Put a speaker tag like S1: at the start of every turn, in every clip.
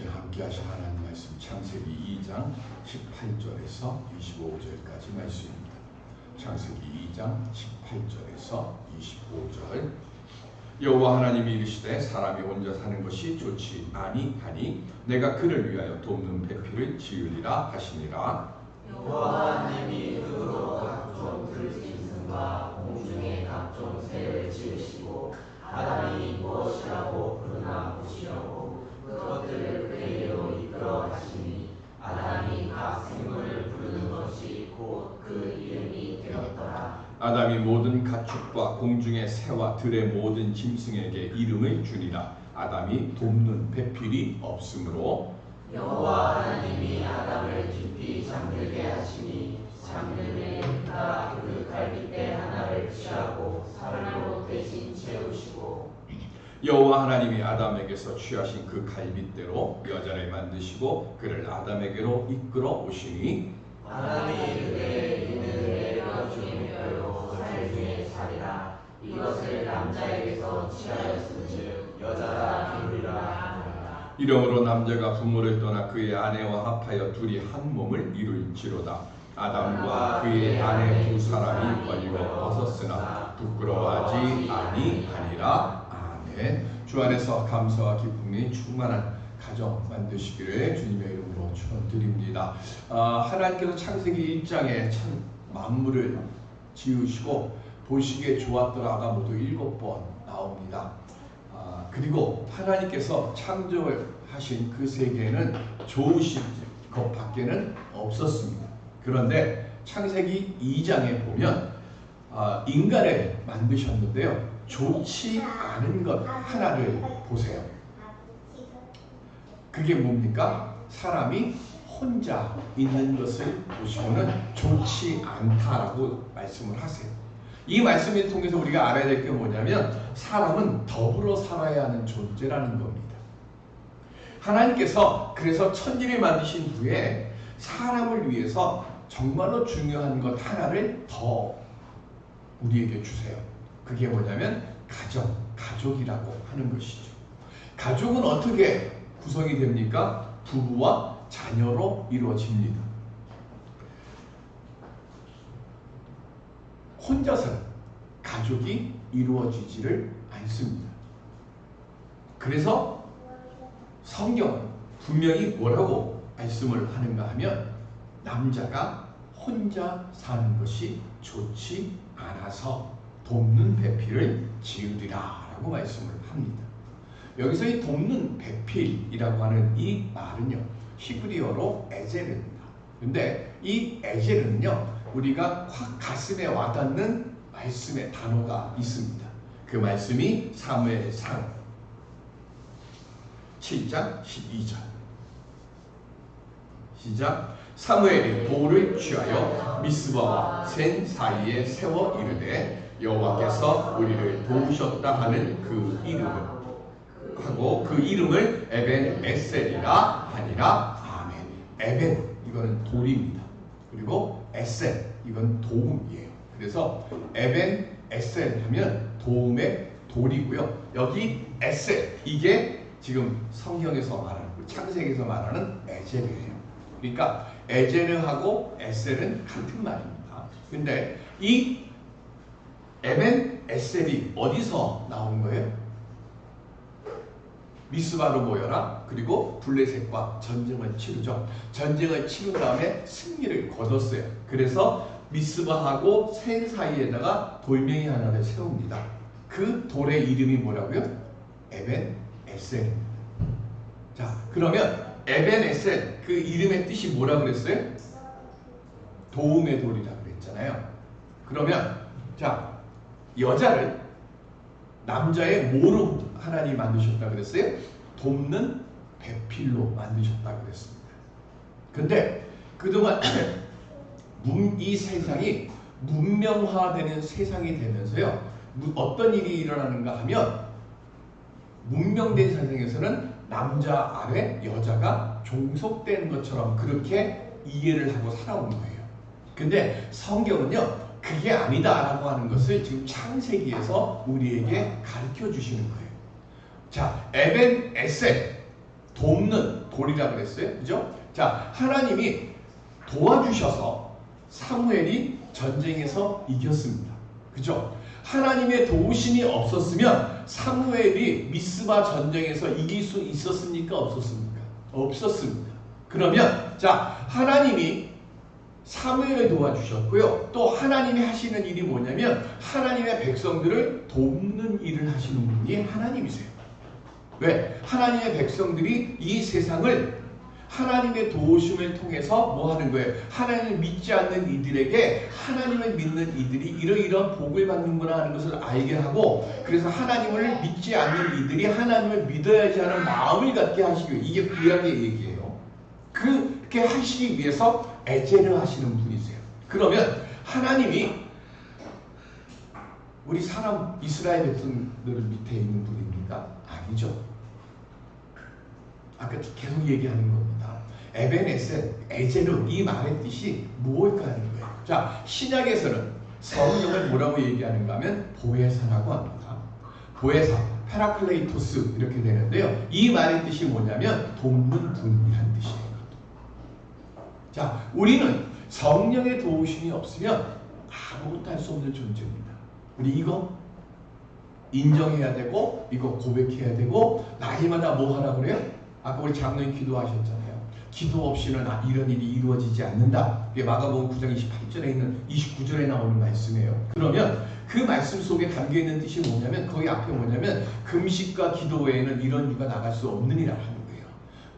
S1: 시간 함께 하신 하나님 말씀 창세기 2장 18절에서 25절까지 말씀입니다. 창세기 2장 18절에서 25절. 여호와 하나님이 이르시되 사람이 혼자 사는 것이 좋지 아니하니 내가 그를 위하여 돕는 배필을 지으리라 하시니라.
S2: 여호와 하나님이 흙으로 각종 들짐승과 공중의 각종 새를 지으시고 아담이 무엇이라고 부르나 보시려고 그것들을 그에게로 이끌어 가시니 아담이 각 생물을 부르는 것이 곧 그 이름이 되었더라.
S1: 아담이 모든 가축과 공중의 새와 들의 모든 짐승에게 이름을 주니라. 아담이 돕는 배필이 없으므로
S2: 여호와 하나님이 아담을 깊이 잠들게 하시니 잠들에 그가 그 갈빗대 하나를 취하고 사람으로 대신 채우시고
S1: 여호와 하나님이 아담에게서 취하신 그 갈빗대로 여자를 만드시고 그를 아담에게로 이끌어 오시니
S2: 아담이 이르되 이는 뼈 중에 뼈요 살 중에 살이라. 이것을 남자에게서 취하였은즉 여자라 부르리라 하니라.
S1: 이러므로 남자가 부모를 떠나 그의 아내와 합하여 둘이 한 몸을 이룰지로다. 아담과 그의 아내 두 사람이 벌려 벗었으나 부끄러워하지 아니하니라. 아멘. 주 안에서 감사와 기쁨이 충만한 가정 만드시기를 주님의 이름으로 축원드립니다. 하나님께서 창세기 1장에 참 만물을 지으시고 보시기에 좋았더라가 모두 7번 나옵니다. 그리고 하나님께서 창조하신 그 세계에는 좋으신 것 밖에는 없었습니다. 그런데 창세기 2장에 보면 인간을 만드셨는데요. 좋지 않은 것 하나를 보세요. 그게 뭡니까? 사람이 혼자 있는 것을 보시고는 좋지 않다라고 말씀을 하세요. 이 말씀을 통해서 우리가 알아야 될 게 뭐냐면 사람은 더불어 살아야 하는 존재라는 겁니다. 하나님께서 그래서 천지를 만드신 후에 사람을 위해서 정말로 중요한 것 하나를 더 우리에게 주세요. 그게 뭐냐면 가족이라고 하는 것이죠. 가족은 어떻게 구성이 됩니까? 부부와 자녀로 이루어집니다. 혼자서는 가족이 이루어지지를 않습니다. 그래서 성경은 분명히 뭐라고 말씀을 하는가 하면 남자가 혼자 사는 것이 좋지 않아서 돕는 배필을 지으리라 라고 말씀을 합니다. 여기서 이 돕는 배필이라고 하는 이 말은요, 히브리어로 에젤입니다. 근데 이 에젤은요, 우리가 확 가슴에 와닿는 말씀의 단어가 있습니다. 그 말씀이 사무엘상 7장 12절. 시작. 사무엘이 돌을 취하여 미스바와 센 사이에 세워 이르되 여호와께서 우리를 도우셨다 하는 그 이름을 하고 그 이름을 에벤 에셀이라 하니라. 아멘. 에벤 이거는 돌입니다. 그리고 에셀 이건 도움이에요. 그래서 에벤 에셀 하면 도움의 돌이고요. 여기 에셀 이게 지금 성경에서 말하는 창세기에서 말하는 에젤이에요. 그러니까 에제르하고 에셀은 같은 말입니다. 근데 이 에벤 에셀이 어디서 나온 거예요? 미스바로 모여라. 그리고 블레셋과 전쟁을 치르죠. 전쟁을 치른 다음에 승리를 거뒀어요. 그래서 미스바하고 센 사이에다가 돌멩이 하나를 세웁니다. 그 돌의 이름이 뭐라고요? 에벤 에셀입니다. 자, 그러면 에벤 에셀 그 이름의 뜻이 뭐라 그랬어요? 도움의 돌이라 그랬잖아요. 그러면 자, 여자를 남자의 뭐로 하나님이 만드셨다 그랬어요? 돕는 배필로 만드셨다 그랬습니다. 근데 그동안 이 세상이 문명화되는 세상이 되면서요, 어떤 일이 일어나는가 하면 문명된 세상에서는 남자 아래 여자가 종속된 것처럼 그렇게 이해를 하고 살아온 거예요. 근데 성경은요, 그게 아니다라고 하는 것을 지금 창세기에서 우리에게 가르쳐 주시는 거예요. 자, 에벤 에셀 돕는 돌이라 그랬어요. 그죠? 자, 하나님이 도와주셔서 사무엘이 전쟁에서 이겼습니다. 그죠? 하나님의 도우심이 없었으면 사무엘이 미스바 전쟁에서 이길 수 있었습니까? 없었습니까? 없었습니다. 그러면 자, 하나님이 사무엘을 도와주셨고요. 또 하나님이 하시는 일이 뭐냐면 하나님의 백성들을 돕는 일을 하시는 분이 하나님이세요. 왜? 하나님의 백성들이 이 세상을 하나님의 도우심을 통해서 뭐 하는 거예요? 하나님을 믿지 않는 이들에게 하나님을 믿는 이들이 이러이러한 복을 받는구나 하는 것을 알게 하고, 그래서 하나님을 믿지 않는 이들이 하나님을 믿어야지 하는 마음을 갖게 하시고, 이게 구약의 얘기예요. 그렇게 하시기 위해서 에제를 하시는 분이세요. 그러면 하나님이 우리 사람 이스라엘 백성들 밑에 있는 분입니까? 아니죠. 아까 계속 얘기하는 겁니다. 에벤에셀, 에제르, 이 말의 뜻이 무엇일까 하는 거예요. 자, 신약에서는 성령을 뭐라고 얘기하는가 하면 보혜사라고 합니다. 보혜사, 페라클레이토스 이렇게 되는데요. 이 말의 뜻이 뭐냐면 돕는 분이라는 뜻이에요. 자, 우리는 성령의 도우심이 없으면 아무것도 할 수 없는 존재입니다. 우리 이거 인정해야 되고, 이거 고백해야 되고, 나이마다 뭐 하라 그래요? 아까 우리 장로님 기도하셨잖아요. 기도 없이는 이런 일이 이루어지지 않는다. 이게 마가복음 9장 28절에 있는 29절에 나오는 말씀이에요. 그러면 그 말씀 속에 담겨있는 뜻이 뭐냐면, 거기 앞에 뭐냐면 금식과 기도 외에는 이런 유가 나갈 수 없느니라 하는 거예요.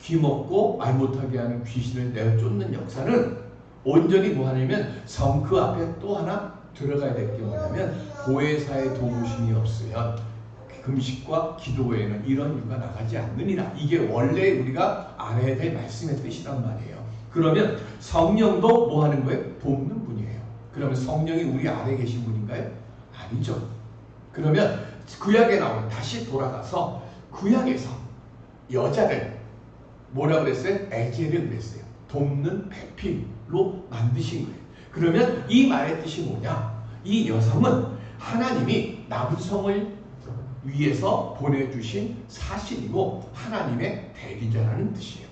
S1: 귀 먹고 말 못하게 하는 귀신을 내어 쫓는 역사는 온전히 뭐 하냐면 그 앞에 또 하나 들어가야 될 게 뭐냐면 보혜사의 도우심이 없으면 금식과 기도 외에는 이런 유가 나가지 않느니라. 이게 원래 우리가 알아야 될 말씀의 뜻이란 말이에요. 그러면 성령도 뭐 하는 거예요? 돕는 분이에요. 그러면 성령이 우리 안에 계신 분인가요? 아니죠. 그러면 구약에 나오는, 다시 돌아가서 구약에서 여자를 뭐라 그랬어요? 에제를 그랬어요. 돕는 배필로 만드신 거예요. 그러면 이 말의 뜻이 뭐냐? 이 여성은 하나님이 남성을 위해서 보내주신 사실이고 하나님의 대리자라는 뜻이에요.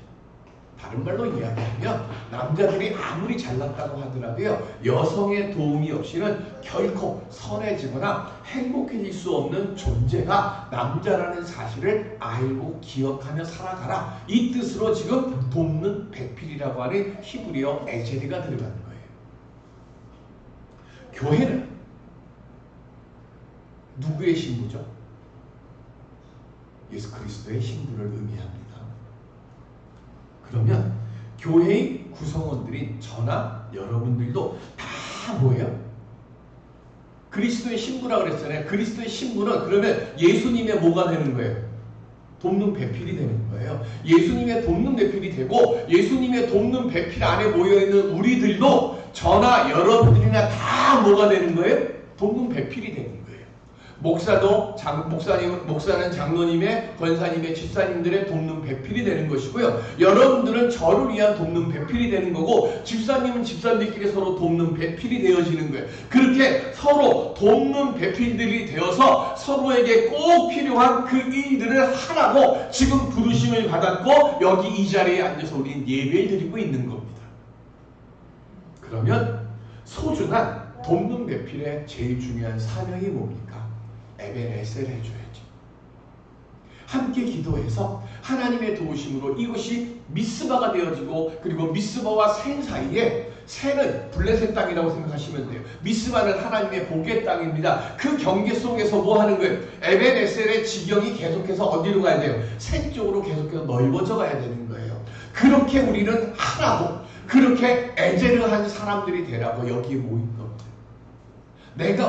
S1: 다른 말로 이야기하면 남자들이 아무리 잘났다고 하더라도요, 여성의 도움이 없이는 결코 선해지거나 행복해질 수 없는 존재가 남자라는 사실을 알고 기억하며 살아가라. 이 뜻으로 지금 돕는 배필이라고 하는 히브리어 에제리가 들어가는 거예요. 교회는 누구의 신부죠? 예수 그리스도의 신부를 의미합니다. 그러면 교회의 구성원들인 저나 여러분들도 다 뭐예요? 그리스도의 신부라고 그랬잖아요. 그리스도의 신부는 그러면 예수님의 뭐가 되는 거예요? 돕는 배필이 되는 거예요. 예수님의 돕는 배필이 되고, 예수님의 돕는 배필 안에 모여있는 우리들도 저나 여러분들이나 다 뭐가 되는 거예요? 돕는 배필이 되는 거예요. 목사는 장로님의, 권사님의, 집사님들의 돕는 배필이 되는 것이고요. 여러분들은 저를 위한 돕는 배필이 되는 거고, 집사님은 집사님들끼리 서로 돕는 배필이 되어지는 거예요. 그렇게 서로 돕는 배필들이 되어서 서로에게 꼭 필요한 그 일들을 하라고 지금 부르심을 받았고, 여기 이 자리에 앉아서 우리는 예배를 드리고 있는 겁니다. 그러면 소중한 돕는 배필의 제일 중요한 사명이 뭡니까? 에벤에셀 해줘야죠. 함께 기도해서 하나님의 도우심으로 이것이 미스바가 되어지고, 그리고 미스바와 센 사이에, 센은 블레셋 땅이라고 생각하시면 돼요. 미스바는 하나님의 복의 땅입니다. 그 경계 속에서 뭐 하는 거예요? 에벤에셀의 지경이 계속해서 어디로 가야 돼요? 센 쪽으로 계속해서 넓어져 가야 되는 거예요. 그렇게 우리는 하라고, 그렇게 에제르한 사람들이 되라고 여기에 모인 겁니다.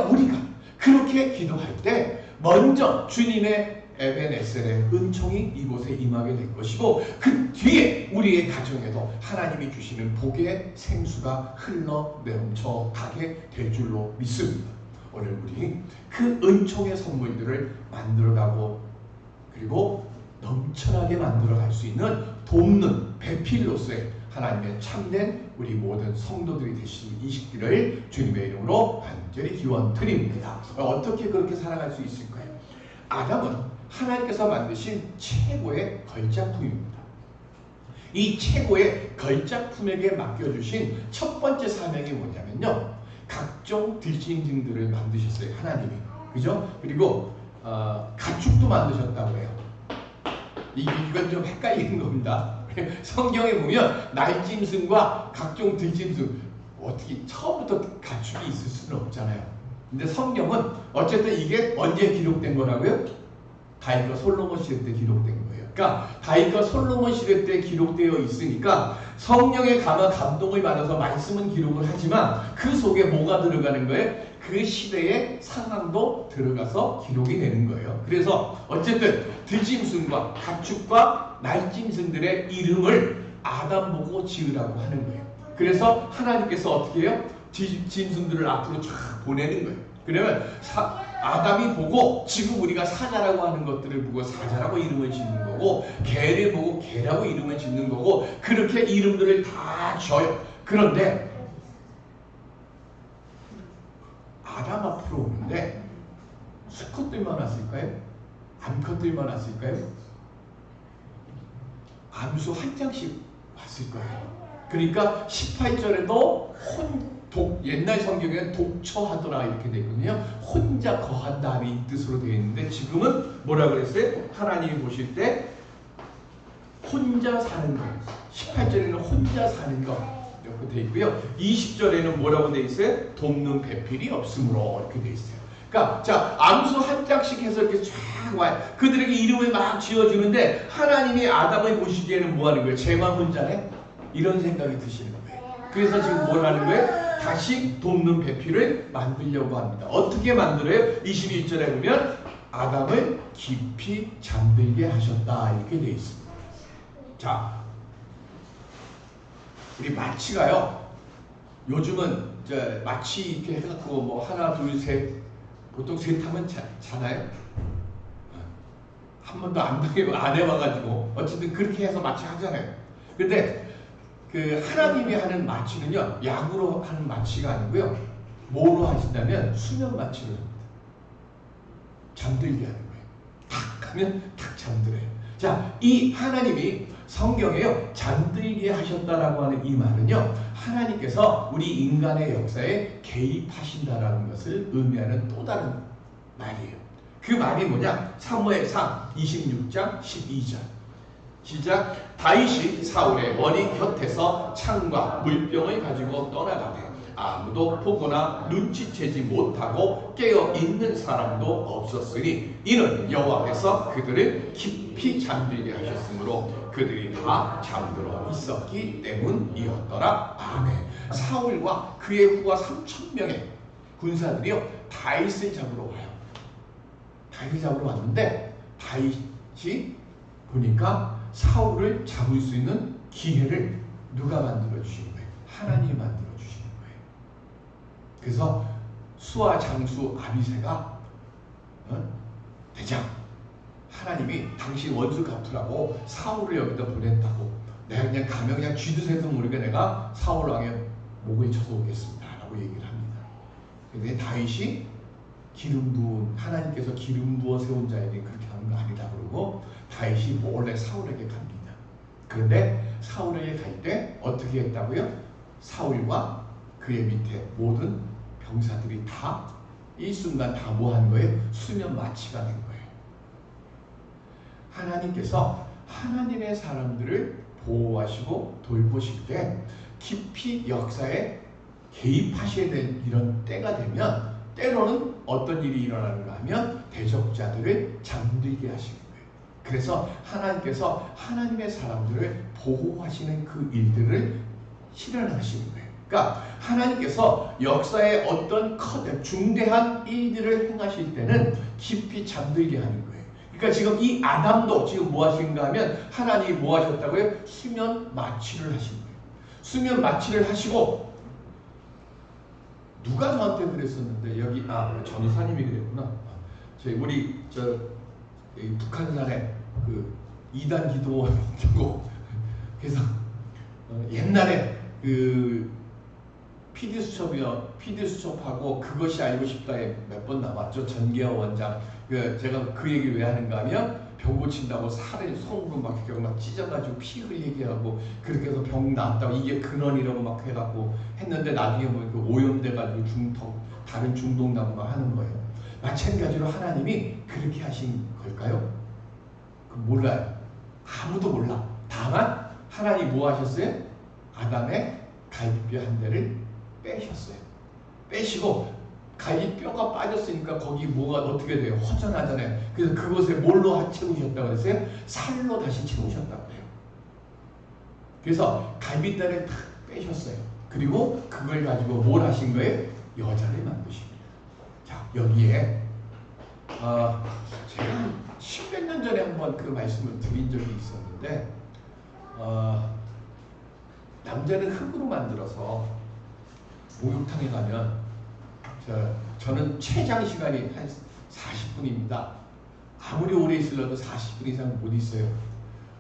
S1: 우리가 그렇게 기도할 때 먼저 주님의 에벤에셀의 은총이 이곳에 임하게 될 것이고, 그 뒤에 우리의 가정에도 하나님이 주시는 복의 생수가 흘러 넘쳐 가게 될 줄로 믿습니다. 오늘 우리 그 은총의 선물들을 만들어가고, 그리고 넘쳐나게 만들어갈 수 있는 돕는 배필로서의 하나님의 참된 우리 모든 성도들이 되시길 주님의 이름으로 간절히 기원드립니다. 어떻게 그렇게 살아갈 수 있을까요? 아담은 하나님께서 만드신 최고의 걸작품입니다. 이 최고의 걸작품에게 맡겨주신 첫 번째 사명이 뭐냐면요. 각종 들짐승들을 만드셨어요. 하나님이. 그죠? 그리고 가축도 만드셨다고 해요. 이건 좀 헷갈리는 겁니다. 성경에 보면 날짐승과 각종 들짐승 어떻게 처음부터 가축이 있을 수는 없잖아요. 근데 성경은 어쨌든 이게 언제 기록된 거라고요? 다윗과 솔로몬 시대 때 기록된 거예요. 그러니까 다윗과 솔로몬 시대 때 기록되어 있으니까 성령에 감동을 받아서 말씀은 기록을 하지만 그 속에 뭐가 들어가는 거예요? 그 시대의 상황도 들어가서 기록이 되는 거예요. 그래서 어쨌든 들짐승과 가축과 날짐승들의 이름을 아담 보고 지으라고 하는 거예요. 그래서 하나님께서 어떻게 해요? 짐승들을 앞으로 쫙 보내는 거예요. 그러면 아담이 보고 지금 우리가 사자라고 하는 것들을 보고 사자라고 이름을 짓는 거고 개를 보고 개라고 이름을 짓는 거고 그렇게 이름들을 다 줘요. 그런데 아담 앞으로 오는데 수컷들만 왔을까요? 암컷들만 왔을까요? 암수 한 장씩 왔을 거예요. 그러니까 18절에도 옛날 성경에는 독처하더라 이렇게 되어 있거든요. 혼자 거한다 이 뜻으로 되어 있는데 지금은 뭐라 그랬어요? 하나님이 보실 때 혼자 사는 것. 18절에는 혼자 사는 것 이렇게 되어 있고요. 20절에는 뭐라고 되어 있어요? 돕는 배필이 없으므로 이렇게 되어 있어요. 그러니까 자 암수 한 장씩 해서 이렇게 쫙 와요. 그들에게 이름을 막 지어주는데 하나님이 아담을 보시기에는 뭐 하는 거예요? 쟤만 혼자네? 이런 생각이 드시는 거예요. 그래서 지금 뭘 하는 거예요? 다시 돕는 배필을 만들려고 합니다. 어떻게 만들어요? 21절에 보면 아담을 깊이 잠들게 하셨다 이렇게 되어 있습니다. 자, 우리 마취가요. 요즘은 이제 마취 이렇게 해갖고 뭐 하나 둘 셋 보통 셋 하면 자나요? 한 번도 안 해봐가지고 어쨌든 그렇게 해서 마취 하잖아요. 근데 그 하나님이 하는 마취는요 약으로 하는 마취가 아니고요 뭐로 하신다면 수면 마취를 합니다. 잠들게 하는 거예요. 탁 하면 탁 잠들어요. 자, 이 하나님이 성경에요 잠들게 하셨다라고 하는 이 말은요 하나님께서 우리 인간의 역사에 개입하신다라는 것을 의미하는 또 다른 말이에요. 그 말이 뭐냐? 사무엘상 26장 12절 시작. 다윗이 사울의 머리 곁에서 창과 물병을 가지고 떠나가되 아무도 보거나 눈치채지 못하고 깨어 있는 사람도 없었으니 이는 여호와께서 그들을 깊이 잠들게 하셨으므로 그들이 다 잠들어 있었기 때문이었더라. 아멘. 사울과 그의 후가 3,000명의 군사들이요 다윗을 잡으러 와요. 다윗을 잡으러 왔는데 다윗이 보니까 사울을 잡을 수 있는 기회를 누가 만들어 주신 거예요? 하나님이 만들어 주신 거예요. 그래서 수아 장수 아비새가 대장 하나님이 당신 원수 갚으라고 사울을 여기다 보냈다고 내가 그냥 가면 그냥 쥐도새도 모르게 내가 사울 왕의 목을 쳐서 오겠습니다 라고 얘기를 합니다. 근데 다윗이 기름 부은 하나님께서 기름 부어 세운 자에게 그렇게 하는 거 아니다 그러고 다윗이 몰래 사울에게 갑니다. 그런데 사울에게 갈 때 어떻게 했다고요? 사울과 그의 밑에 모든 병사들이 다 이 순간 다 뭐 한 거예요? 수면 마취가 된 거예요. 하나님께서 하나님의 사람들을 보호하시고 돌보실 때 깊이 역사에 개입하셔야 될 이런 때가 되면 때로는 어떤 일이 일어나는가 하면 대적자들을 잠들게 하시는 거예요. 그래서 하나님께서 하나님의 사람들을 보호하시는 그 일들을 실현하시는 거예요. 그러니까 하나님께서 역사에 어떤 중대한 일들을 행하실 때는 깊이 잠들게 하는 거예요. 그러니까 지금 이 아담도 지금 뭐 하신가 하면 하나님이 뭐 하셨다고요? 수면 마취를 하신 거예요. 수면 마취를 하시고 누가 저한테 그랬었는데 여기 전이사님이 그랬구나. 우리 북한산에 그 2단 기도원 있고 그래서 옛날에 그 PD 수첩하고 그것이 알고 싶다에 몇 번 나왔죠. 전계호 원장. 제가 그 얘기를 왜 하는가 하면 병 고친다고 살을 손으로 막 이렇게 막 찢어가지고 피 흘리게 하고 그렇게 해서 병 낫다고 이게 근원이라고 막 해갖고 했는데 나중에 뭐 그 오염돼가지고 다른 중독나무가 하는 거예요. 마찬가지로 하나님이 그렇게 하신 걸까요? 그 몰라요. 아무도 몰라. 다만 하나님 뭐 하셨어요? 아담의 갈비뼈 한 대를 빼셨어요. 빼시고 갈비뼈가 빠졌으니까 거기 뭐가 어떻게 돼요? 허전하잖아요. 그래서 그것에 뭘로 채우셨다고 그랬어요? 살로 다시 채우셨다고 해요. 그래서 갈비뼈를 탁 빼셨어요. 그리고 그걸 가지고 뭘 하신 거예요? 여자를 만드십니다. 자, 여기에 제가 10몇 년 전에 한번 그 말씀을 드린 적이 있었는데 남자는 흙으로 만들어서 목욕탕에 가면 저는 최장 시간이 한 40분입니다. 아무리 오래 있으려도 40분 이상 못 있어요.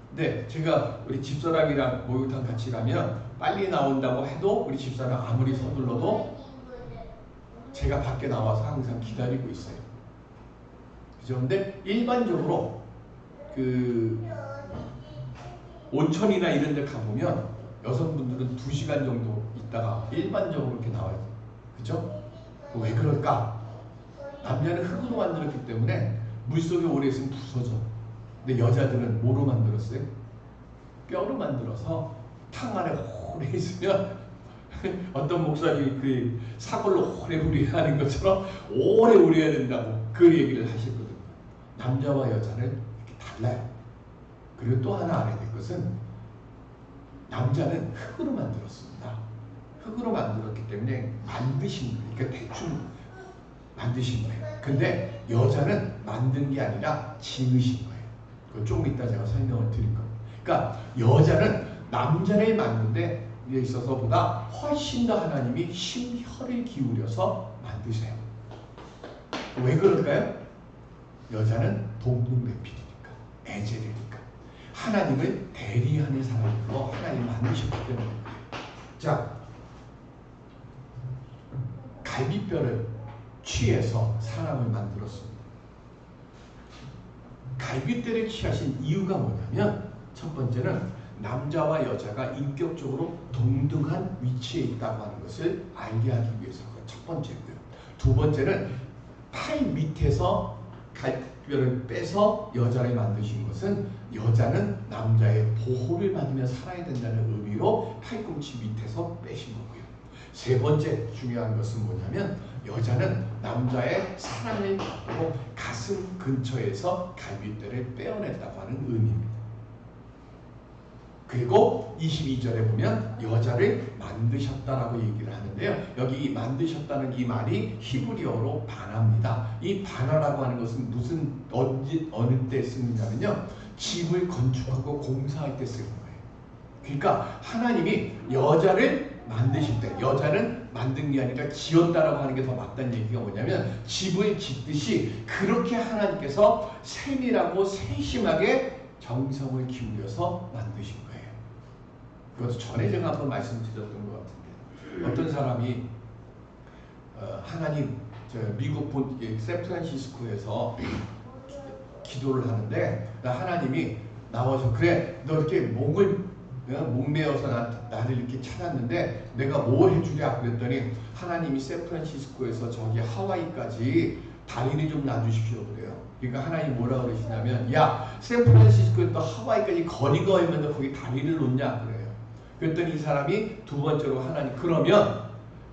S1: 근데 제가 우리 집사람이랑 목욕탕 같이 가면 빨리 나온다고 해도 우리 집사람 아무리 서둘러도 제가 밖에 나와서 항상 기다리고 있어요. 그죠? 근데 일반적으로 그 온천이나 이런 데 가보면 여성분들은 2시간 정도 있다가 일반적으로 이렇게 나와요. 그죠? 왜 그럴까? 남자는 흙으로 만들었기 때문에 물속에 오래 있으면 부서져. 근데 여자들은 뭐로 만들었어요? 뼈로 만들어서 탕 안에 오래 있으면 어떤 목사님이 그 사골로 오래 우려야 하는 것처럼 오래 우려야 된다고 그 얘기를 하셨거든요. 남자와 여자는 이렇게 달라요. 그리고 또 하나 알아야 될 것은 남자는 흙으로 만들었습니다. 흙으로 만들었기 때문에 만드신 거예요. 그러니까 대충 만드신 거예요. 근데 여자는 만든 게 아니라 지으신 거예요. 그거 조금 이따 제가 설명을 드릴 겁니다. 그러니까 여자는 남자를 만든 데 있어서보다 훨씬 더 하나님이 심혈을 기울여서 만드세요. 왜 그럴까요? 여자는 동등배필이니까, 애제되니까, 하나님을 대리하는 사람으로 하나님 만드셨기 때문에. 자, 갈비뼈를 취해서 사람을 만들었습니다. 갈비뼈를 취하신 이유가 뭐냐면 첫 번째는 남자와 여자가 인격적으로 동등한 위치에 있다고 하는 것을 알게 하기 위해서가 첫 번째고요. 두 번째는 팔 밑에서 갈비뼈를 빼서 여자를 만드신 것은 여자는 남자의 보호를 받으며 살아야 된다는 의미로 팔꿈치 밑에서 빼신 거고요. 세 번째 중요한 것은 뭐냐면 여자는 남자의 사랑을 받고 가슴 근처에서 갈비뼈를 빼어냈다고 하는 의미입니다. 그리고 22절에 보면 여자를 만드셨다라고 얘기를 하는데요. 여기 만드셨다는 이 말이 히브리어로 바나입니다. 이 바나라고 하는 것은 무슨 어느 때 쓰느냐면요. 집을 건축하고 공사할 때 쓰는 거예요. 그러니까 하나님이 여자를 만드실 때 여자는 만든 게 아니라 지었다라고 하는 게 더 맞다는 얘기가 뭐냐면 집을 짓듯이 그렇게 하나님께서 세밀하고 세심하게 정성을 기울여서 만드신 거예요. 그것도 전에 제가 한번 말씀드렸던 것 같은데 어떤 사람이 하나님 미국 샌프란시스코에서 기도를 하는데 하나님이 나와서 그래 너 이렇게 목매어서 나를 이렇게 찾았는데 내가 뭘 해주랴 그랬더니 하나님이 샌프란시스코에서 저기 하와이까지 다리를 좀 놔주십시오 그래요. 그러니까 하나님 뭐라 그러시냐면 야 샌프란시스코에서 하와이까지 거리가 얼마나 거기 다리를 놓냐 그래요. 그랬더니 이 사람이 두 번째로 하나님 그러면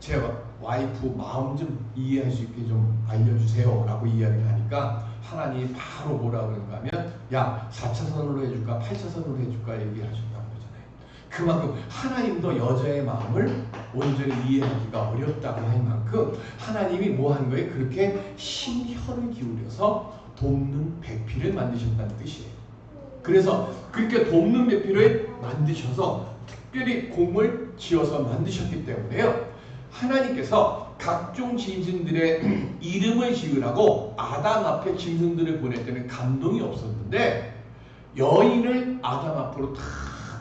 S1: 제 와이프 마음 좀 이해할 수 있게 좀 알려주세요 라고 이야기를 하니까 하나님이 바로 뭐라 그런가 하면 야 4차선으로 해줄까 8차선으로 해줄까 얘기하셨다고 그러잖아요. 그만큼 하나님도 여자의 마음을 온전히 이해하기가 어렵다고 할 만큼 하나님이 뭐 한 거예요? 그렇게 심혈을 기울여서 돕는 배필을 만드셨다는 뜻이에요. 그래서 그렇게 돕는 배필을 만드셔서 특별히 공을 지어서 만드셨기 때문에요. 하나님께서 각종 짐승들의 이름을 지으라고 아담 앞에 짐승들을 보낼 때는 감동이 없었는데 여인을 아담 앞으로 다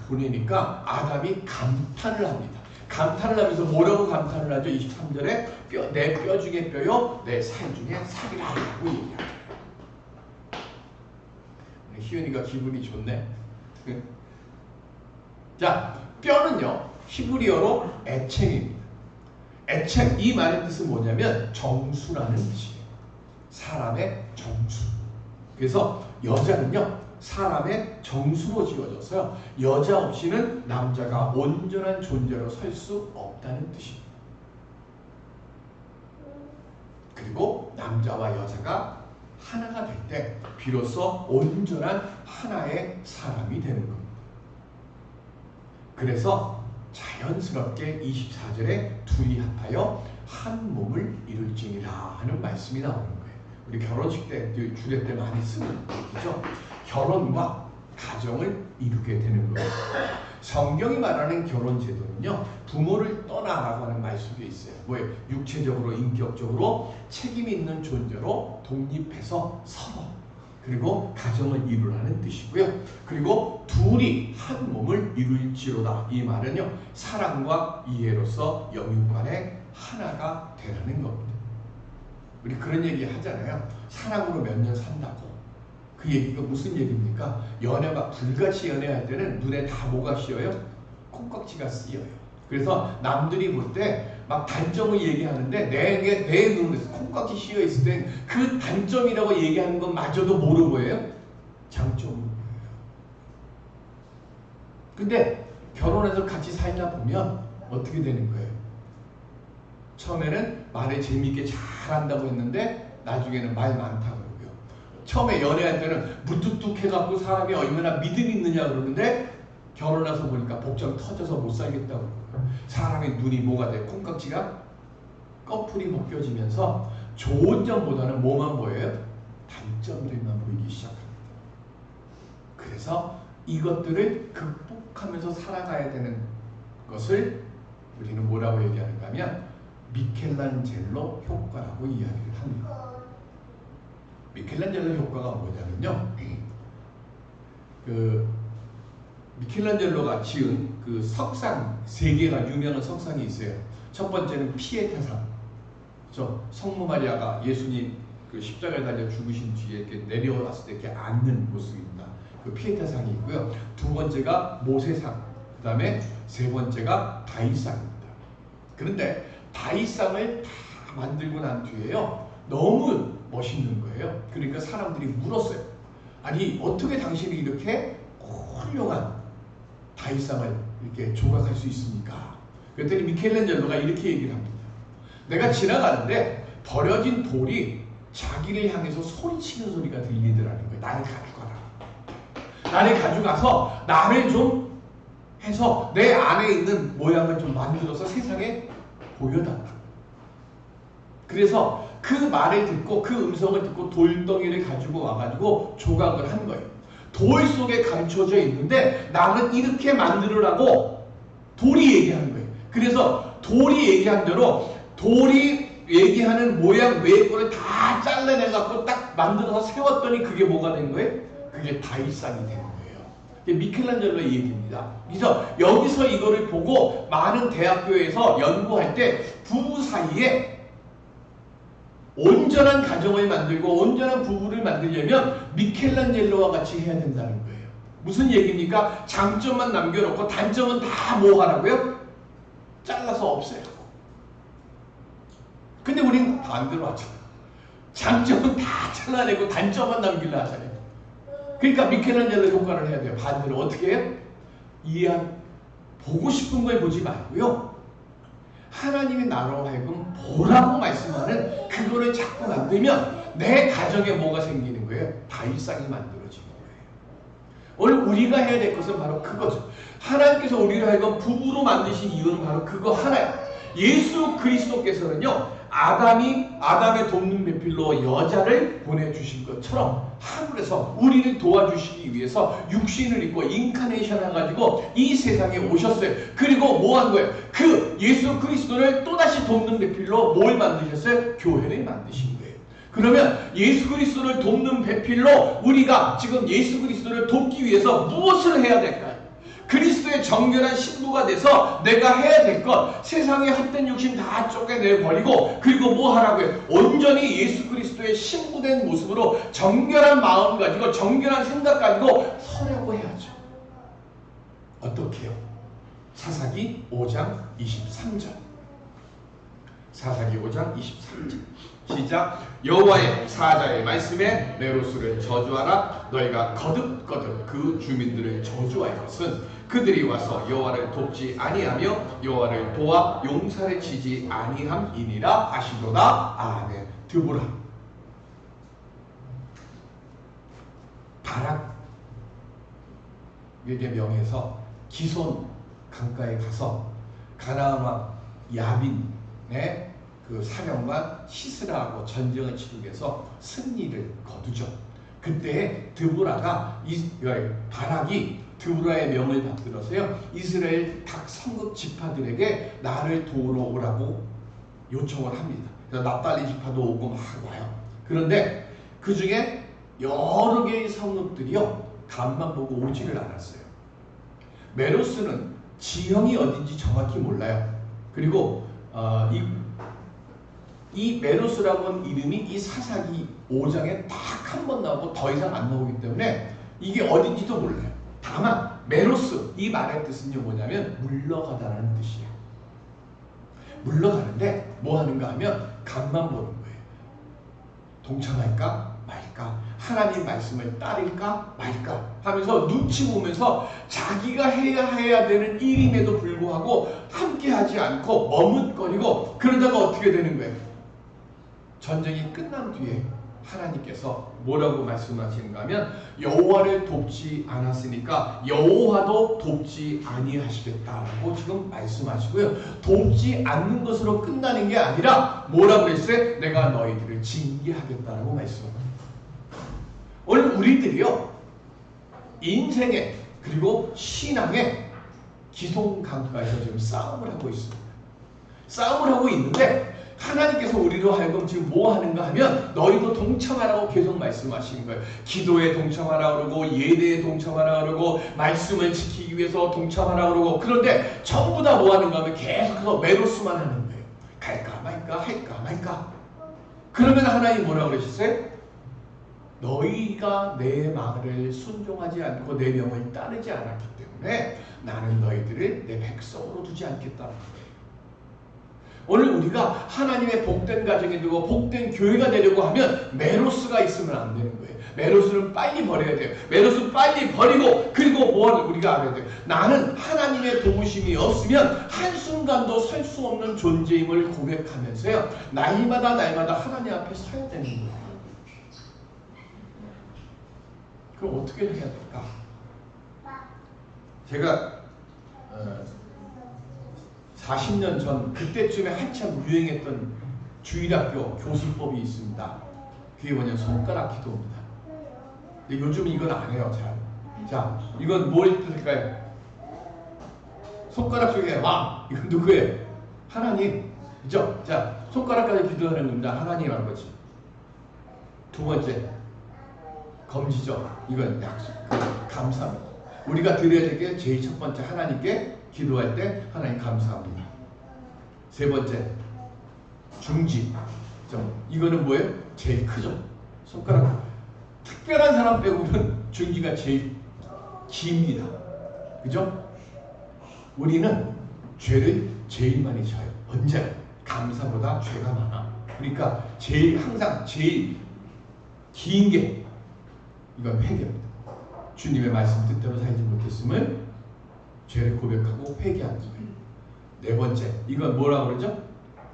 S1: 보내니까 아담이 감탄을 합니다. 감탄을 하면서 뭐라고 감탄을 하죠? 23절에 내 뼈 중에 뼈요 내 살 중에 살이라 라고 얘기합니다. 희은이가 기분이 좋네. 자, 뼈는요 히브리어로 에첵입니다. 에첵, 이 말의 뜻은 뭐냐면 정수라는 뜻이에요. 사람의 정수. 그래서 여자는요 사람의 정수로 지어져서요 여자 없이는 남자가 온전한 존재로 설 수 없다는 뜻입니다. 그리고 남자와 여자가 하나가 될 때 비로소 온전한 하나의 사람이 되는 겁니다. 그래서 자연스럽게 24절에 둘이 합하여 한 몸을 이룰지니라 하는 말씀이 나오는 거예요. 우리 결혼식 때, 주례 때 많이 쓰는 얘기죠. 결혼과 가정을 이루게 되는 거예요. 성경이 말하는 결혼 제도는요 부모를 떠나라고 하는 말 속에 있어요. 뭐예요? 육체적으로, 인격적으로 책임 있는 존재로 독립해서 서로 그리고 가정을 이루라는 뜻이고요. 그리고 둘이 한 몸을 이룰지로다. 이 말은요 사랑과 이해로서 영육간에 하나가 되라는 겁니다. 우리 그런 얘기 하잖아요. 사랑으로 몇 년 산다고. 그 얘기가 무슨 얘기입니까? 연애가 불같이 연애할 때는 눈에 다 뭐가 씌어요? 콩깍지가 씌어요. 그래서 남들이 볼 때 막 단점을 얘기하는데 내 눈에서 콩깍지 씌어 있을 때 그 단점이라고 얘기하는 것마저도 모르는 거예요. 장점으로. 근데 결혼해서 같이 살다 보면 어떻게 되는 거예요? 처음에는 말을 재미있게 잘한다고 했는데 나중에는 말 많다고 그러고요. 처음에 연애할 때는 무뚝뚝해갖고 사람이 얼마나 믿음이 있느냐 그러는데 결혼해서 보니까 복장 터져서 못 살겠다고 그러고요. 사람의 눈이 뭐가 돼? 콩깍지가 꺼풀이 벗겨지면서 좋은 점보다는 뭐만 보여요? 단점들만 보이기 시작합니다. 그래서 이것들을 극복하면서 살아가야 되는 것을 우리는 뭐라고 얘기하는가 하면 미켈란젤로 효과라고 이야기를 합니다. 미켈란젤로 효과가 뭐냐면요, 미켈란젤로가 지은 그 석상 3개가 유명한 석상이 있어요. 첫 번째는 피에타상. 그렇죠? 성모 마리아가 예수님 그 십자가에 달려 죽으신 뒤에 이렇게 내려왔을 때 이렇게 앉는 모습입니다. 그 피에타상이 있고요. 두 번째가 모세상. 그 다음에 세 번째가 다윗상입니다. 그런데 다윗상을 다 만들고 난 뒤에요 너무 멋있는 거예요. 그러니까 사람들이 물었어요. 아니 어떻게 당신이 이렇게 훌륭한 다윗상을 이렇게 조각할 수 있습니까? 그랬더니 미켈란젤로가 이렇게 얘기를 합니다. 내가 지나가는데 버려진 돌이 자기를 향해서 소리치는 소리가 들리더라는 거예요. 나를 가져가라. 나를 가져가서 나를 좀 해서 내 안에 있는 모양을 좀 만들어서 세상에 보여달라. 그래서 그 말을 듣고 그 음성을 듣고 돌덩이를 가지고 와가지고 조각을 한 거예요. 돌 속에 감춰져 있는데 나는 이렇게 만들으라고 돌이 얘기하는 거예요. 그래서 돌이 얘기한 대로 돌이 얘기하는 모양 외의 거를 다 잘라내갖고 딱 만들어서 세웠더니 그게 뭐가 된 거예요? 그게 다윗상이 된 거예요. 이게 미켈란젤로의 얘기입니다. 그래서 여기서 이거를 보고 많은 대학교에서 연구할 때 부부 사이에 온전한 가정을 만들고 온전한 부부를 만들려면 미켈란젤로와 같이 해야 된다는 거예요. 무슨 얘기입니까? 장점만 남겨놓고 단점은 다 뭐 하라고요? 잘라서 없애라고. 근데 우리는 반대로 하잖아요. 장점은 다 잘라내고 단점만 남기려 하잖아요. 그러니까 미켈란젤로 효과를 해야 돼요. 반대로 어떻게 해요? 보고 싶은 걸 보지 말고요. 하나님이 나로 하여금 보라고 말씀하는 그거를 자꾸 만들면 내 가정에 뭐가 생기는 거예요? 다윗상이 만들어지는 거예요. 오늘 우리가 해야 될 것은 바로 그거죠. 하나님께서 우리를 하여금 부부로 만드신 이유는 바로 그거 하나예요. 예수 그리스도께서는요, 아담의 돕는 배필로 여자를 보내주신 것처럼 하늘에서 우리를 도와주시기 위해서 육신을 입고 인카네이션 해가지고 이 세상에 오셨어요. 그리고 뭐 한 거예요? 그 예수 그리스도를 또다시 돕는 배필로 뭘 만드셨어요? 교회를 만드신 거예요. 그러면 예수 그리스도를 돕는 배필로 우리가 지금 예수 그리스도를 돕기 위해서 무엇을 해야 될까요? 그리스도의 정결한 신부가 돼서 내가 해야 될 것, 세상의 헛된 욕심 다 쫓겨내버리고, 그리고 뭐 하라고요? 온전히 예수 그리스도의 신부된 모습으로 정결한 마음 가지고 정결한 생각 가지고 서려고 해야죠. 어떻게 해요? 사사기 5장 23절. 사사기 5장 23절. 시작. 여호와의 사자의 말씀에 메로스를 저주하라. 너희가 거듭거듭 그 주민들을 저주할 것은 그들이 와서 여호와를 돕지 아니하며 여호와를 도와 용사를 치지 아니함이니라 하시도다. 아멘. 드보라. 바락에게 명해서 기손 강가에 가서 가나안 왕 야빈의 그 사령관 시스라하고 전쟁을 치르기 위해서 승리를 거두죠. 그때 드보라가 바락이 드보라의 명을 받들어서요, 이스라엘 각 성읍 지파들에게 나를 도우러 오라고 요청을 합니다. 그래서 납달리 지파도 오고 막 와요. 그런데 그 중에 여러 개의 성읍들이요, 간만 보고 오지를 않았어요. 메로스는 지형이 어딘지 정확히 몰라요. 그리고 이 메로스라고 하는 이름이 이 사사기 5장에 딱 한 번 나오고 더 이상 안 나오기 때문에 이게 어딘지도 몰라요. 다만 메로스, 이 말의 뜻은요 뭐냐면 물러가다라는 뜻이에요. 물러가는데 뭐 하는가 하면 간만 보는 거예요. 동참할까 말까, 하나님 말씀을 따를까 말까 하면서 눈치 보면서 자기가 해야 되는 일임에도 불구하고 함께하지 않고 머뭇거리고, 그러다가 어떻게 되는 거예요? 전쟁이 끝난 뒤에 하나님께서 뭐라고 말씀하시는가 하면 여호와를 돕지 않았으니까 여호와도 돕지 아니하시겠다라고 지금 말씀하시고요. 돕지 않는 것으로 끝나는 게 아니라 뭐라고 그랬어요? 내가 너희들을 징계하겠다라고 말씀합니다. 오늘 우리들이요, 인생에 그리고 신앙에 기송강가에서 지금 싸움을 하고 있습니다. 싸움을 하고 있는데 하나님께서 우리로 하여금 지금 뭐 하는가 하면 너희도 동참하라고 계속 말씀하시는 거예요. 기도에 동참하라 그러고, 예배에 동참하라 그러고, 말씀을 지키기 위해서 동참하라 그러고, 그런데 전부 다 뭐 하는가 하면 계속해서 메로스만 하는 거예요. 갈까 말까 할까 말까. 그러면 하나님 뭐라고 그러셨어요? 너희가 내 말을 순종하지 않고 내 명을 따르지 않았기 때문에 나는 너희들을 내 백성으로 두지 않겠다는 거예요. 오늘 우리가 하나님의 복된 가정이 되고 복된 교회가 되려고 하면 메로스가 있으면 안 되는 거예요. 메로스는 빨리 버려야 돼요. 메로스 빨리 버리고, 그리고 뭘 우리가 알아야 돼요. 나는 하나님의 도우심이 없으면 한순간도 설 수 없는 존재임을 고백하면서요, 날마다 하나님 앞에 서야 되는 거예요. 그럼 어떻게 해야 될까? 제가 40년 전 그때쯤에 한참 유행했던 주일학교 교수법이 있습니다. 그게 뭐냐면 손가락 기도입니다. 근데 요즘 이건 안 해요. 자, 이건 뭘 뜻일까요? 손가락 중에 왕, 이건 누구예요? 하나님, 그죠? 자, 손가락까지 기도하는 겁니다. 하나님 아버지. 두 번째, 검지죠. 이건 약속, 감사합니다. 우리가 드려야 될 게 제일 첫 번째, 하나님께 기도할 때 하나님 감사합니다. 세 번째, 중지. 이거는 뭐예요? 제일 크죠. 손가락. 특별한 사람 빼고는 중지가 제일 깁니다. 그죠? 우리는 죄를 제일 많이 져요. 언제나 감사보다 죄가 많아. 그러니까 항상 제일 긴 게 이건 회개입니다. 주님의 말씀 뜻대로 살지 못했음을 죄를 고백하고 회개하는 거예요. 네 번째, 이건 뭐라고 그러죠?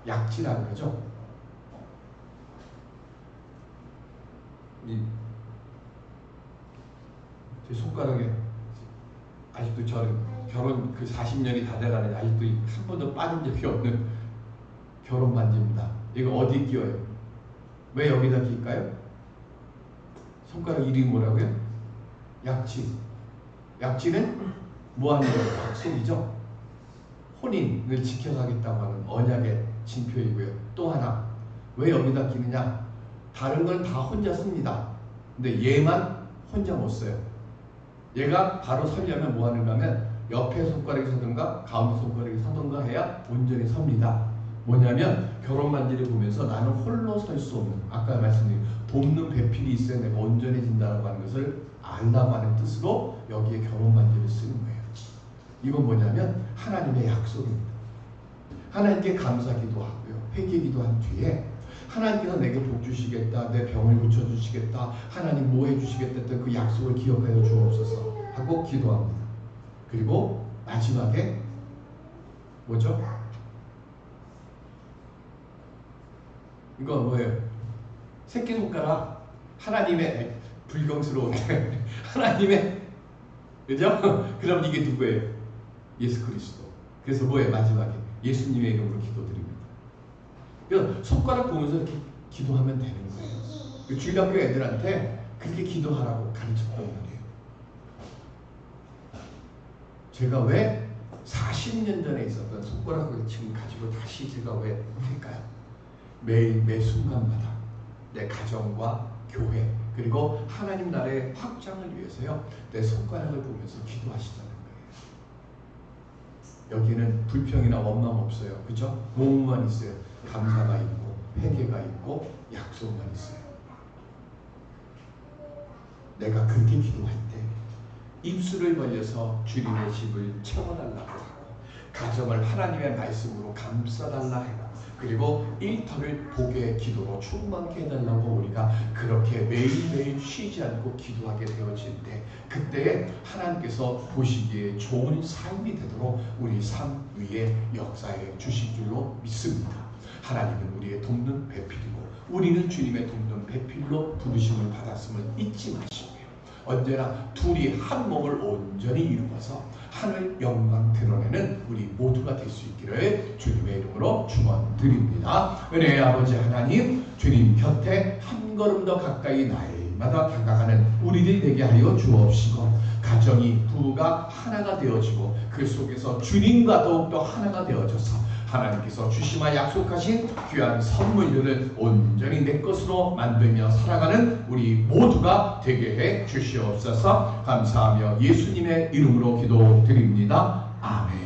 S1: 약지라고 그러죠. 제 손가락에 아직도 저는 결혼 40년이 다 돼가는데 아직도 한 번도 빠진 적이 없는 결혼 반지입니다. 이거 어디 끼워요? 왜 여기다 낄까요? 손가락 이름이 뭐라고요? 약지. 약지는 뭐 하는 거예요? 약속이죠. 혼인을 지켜가겠다고 하는 언약의 징표이고요. 또 하나, 왜 여기다 끼느냐? 다른 건 다 혼자 씁니다. 근데 얘만 혼자 못 써요. 얘가 바로 서려면 뭐 하는가 하면 옆에 손가락이 서든가 가운데 손가락이 서든가 해야 온전히 섭니다. 뭐냐면 결혼 반지를 보면서 나는 홀로 설 수 없는, 아까 말씀드린 돕는 배필이 있어야 내가 온전해진다고 하는 것을 알라고 하는 뜻으로 여기에 결혼 반지를 쓰는 거예요. 이건 뭐냐면 하나님의 약속입니다. 하나님께 감사기도 하고요, 회개기도 한 뒤에 하나님께서 내게 복 주시겠다, 내 병을 고쳐주시겠다, 하나님 뭐 해주시겠다 했던 그 약속을 기억하여 주옵소서 하고 기도합니다. 그리고 마지막에 뭐죠? 이거 뭐예요? 새끼손가락, 하나님의 불경스러운데 하나님의, 그죠? 그럼 이게 누구예요? 예수 그리스도. 그래서 뭐예요? 마지막에 예수님의 이름으로 기도드립니다. 그래서 손가락 보면서 이렇게 기도하면 되는 거예요. 주일학교 애들한테 그렇게 기도하라고 가르쳤던 거예요. 제가 왜 40년 전에 있었던 손가락을 지금 가지고 다시 제가 왜 할까요? 매일 매 순간마다 내 가정과 교회 그리고 하나님 나라의 확장을 위해서요, 내 손가락을 보면서 기도하시자는 거예요. 여기는 불평이나 원망 없어요. 그죠? 모험만 있어요. 감사가 있고 회개가 있고 약속만 있어요. 내가 그렇게 기도할 때 입술을 벌려서 주님의 집을 채워달라고 하고, 가정을 하나님의 말씀으로 감싸달라 해라. 그리고 일터를 복의 기도로 충만케 해달라고 우리가 그렇게 매일매일 쉬지 않고 기도하게 되어질 때, 그때 하나님께서 보시기에 좋은 삶이 되도록 우리 삶 위에 역사해 주실 줄로 믿습니다. 하나님은 우리의 돕는 배필이고 우리는 주님의 돕는 배필로 부르심을 받았음을 잊지 마시고요, 언제나 둘이 한 몸을 온전히 이루어서 하늘 영광 드러내는 우리 모두가 될 수 있기를 주님의 이름으로 축원드립니다. 은혜의 아버지 하나님, 주님 곁에 한 걸음 더 가까이 날마다 다가가는 우리들 되게 하여 주옵시고, 가정이 부부가 하나가 되어지고 그 속에서 주님과 더욱더 하나가 되어져서 하나님께서 주시마 약속하신 귀한 선물들을 온전히 내 것으로 만들며 살아가는 우리 모두가 되게 해 주시옵소서. 감사하며 예수님의 이름으로 기도드립니다. 아멘.